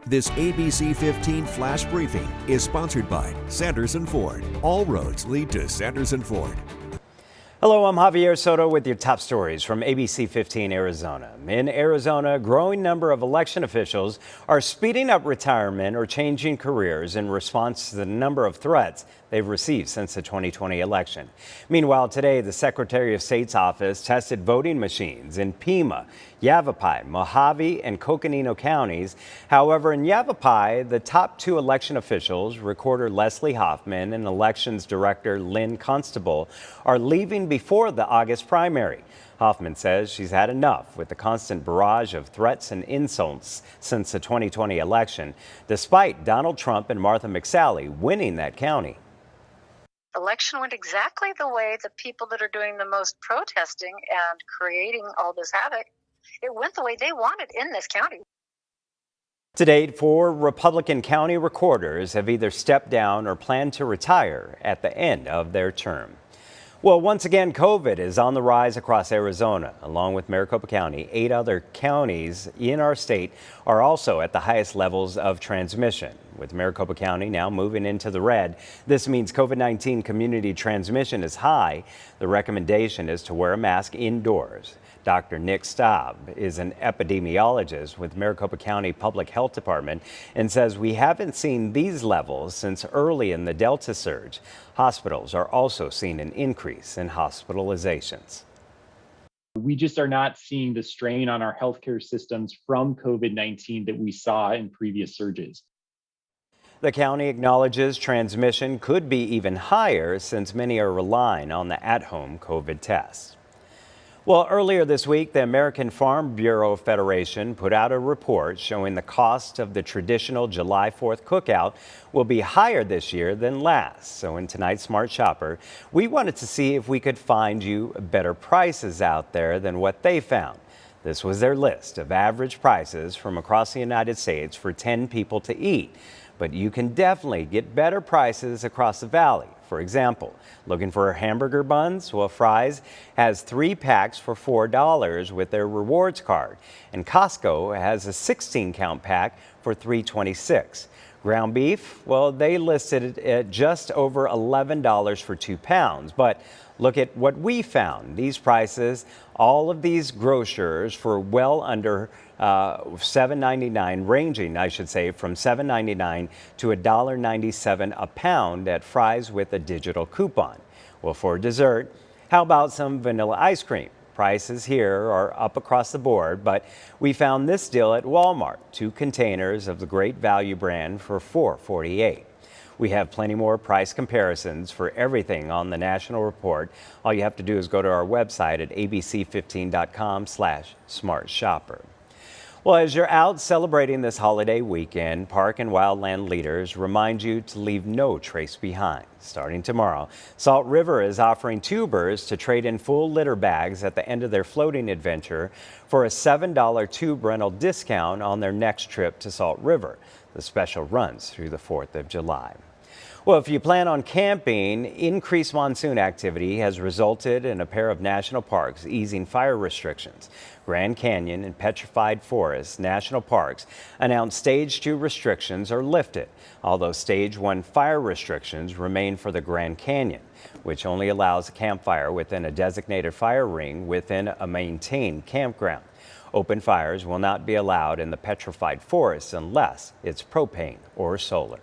This ABC15 flash briefing is sponsored by Sanderson Ford. All roads lead to Sanderson Ford. Hello, I'm Javier Soto with your top stories from ABC15 Arizona. In Arizona, a growing number of election officials are speeding up retirement or changing careers in response to the number of threats they've received since the 2020 election. Meanwhile, today, the Secretary of State's office tested voting machines in Pima, Yavapai, Mojave, and Coconino counties. However, in Yavapai, the top two election officials, Recorder Leslie Hoffman and Elections Director Lynn Constable, are leaving before the August primary. Hoffman says she's had enough with the constant barrage of threats and insults since the 2020 election, despite Donald Trump and Martha McSally winning that county. The election went exactly the way the people that are doing the most protesting and creating all this havoc, it went the way they wanted in this county. To date, 4 Republican county recorders have either stepped down or plan to retire at the end of their term. Well, once again, COVID is on the rise across Arizona. Along with Maricopa County, 8 other counties in our state are also at the highest levels of transmission. With Maricopa County now moving into the red, this means COVID-19 community transmission is high. The recommendation is to wear a mask indoors. Dr. Nick Staub is an epidemiologist with Maricopa County Public Health Department and says we haven't seen these levels since early in the Delta surge. Hospitals are also seeing an increase in hospitalizations. We just are not seeing the strain on our healthcare systems from COVID-19 that we saw in previous surges. The county acknowledges transmission could be even higher since many are relying on the at-home COVID tests. Well, earlier this week, the American Farm Bureau Federation put out a report showing the cost of the traditional July 4th cookout will be higher this year than last. So in tonight's Smart Shopper, we wanted to see if we could find you better prices out there than what they found. This was their list of average prices from across the United States for 10 people to eat. But you can definitely get better prices across the valley. For example, looking for hamburger buns? Well, Fry's has 3 packs for $4 with their rewards card. And Costco has a 16-count pack for $3.26. Ground beef? Well, they listed it at just over $11 for 2 pounds. But look at what we found. These prices, all of these grocers for well under $7.99, ranging, I should say, from $7.99 to $1.97 a pound at Fry's with a digital coupon. Well, for dessert, how about some vanilla ice cream? Prices here are up across the board, but we found this deal at Walmart, 2 containers of the Great Value brand for $4.48. We have plenty more price comparisons for everything on the national report. All you have to do is go to our website at abc15.com/smartshopper. Well, as you're out celebrating this holiday weekend, Park and Wildland leaders remind you to leave no trace behind. Starting tomorrow, Salt River is offering tubers to trade in full litter bags at the end of their floating adventure for a $7 tube rental discount on their next trip to Salt River. The special runs through the 4th of July. Well, if you plan on camping, increased monsoon activity has resulted in a pair of national parks easing fire restrictions. Grand Canyon and Petrified Forest National Parks announced Stage 2 restrictions are lifted, although Stage 1 fire restrictions remain for the Grand Canyon, which only allows a campfire within a designated fire ring within a maintained campground. Open fires will not be allowed in the Petrified Forest unless it's propane or solar.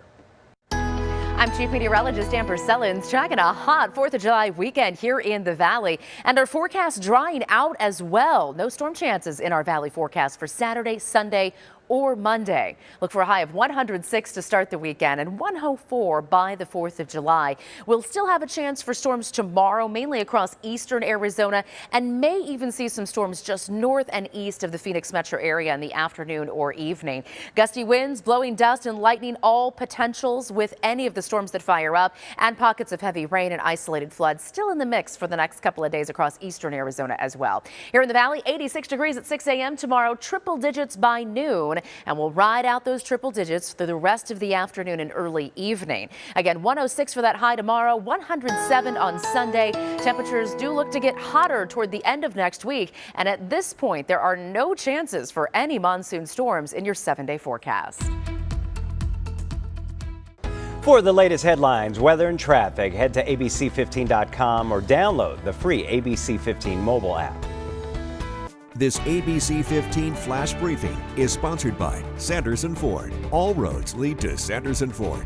I'm Chief Meteorologist Amber Sellens, tracking a hot 4th of July weekend here in the Valley, and our forecast drying out as well. No storm chances in our Valley forecast for Saturday, Sunday, or Monday. Look for a high of 106 to start the weekend and 104 by the 4th of July. We'll still have a chance for storms tomorrow, mainly across eastern Arizona, and may even see some storms just north and east of the Phoenix metro area in the afternoon or evening. Gusty winds, blowing dust and lightning, all potentials with any of the storms that fire up, and pockets of heavy rain and isolated floods still in the mix for the next couple of days across eastern Arizona as well. Here in the Valley, 86 degrees at 6 a.m. tomorrow, triple digits by noon. and will ride out those triple digits through the rest of the afternoon and early evening. Again, 106 for that high tomorrow, 107 on Sunday. Temperatures do look to get hotter toward the end of next week, and at this point, there are no chances for any monsoon storms in your 7-day forecast. For the latest headlines, weather, and traffic, head to ABC15.com or download the free ABC15 mobile app. This ABC15 Flash Briefing is sponsored by Sanderson Ford. All roads lead to Sanderson Ford.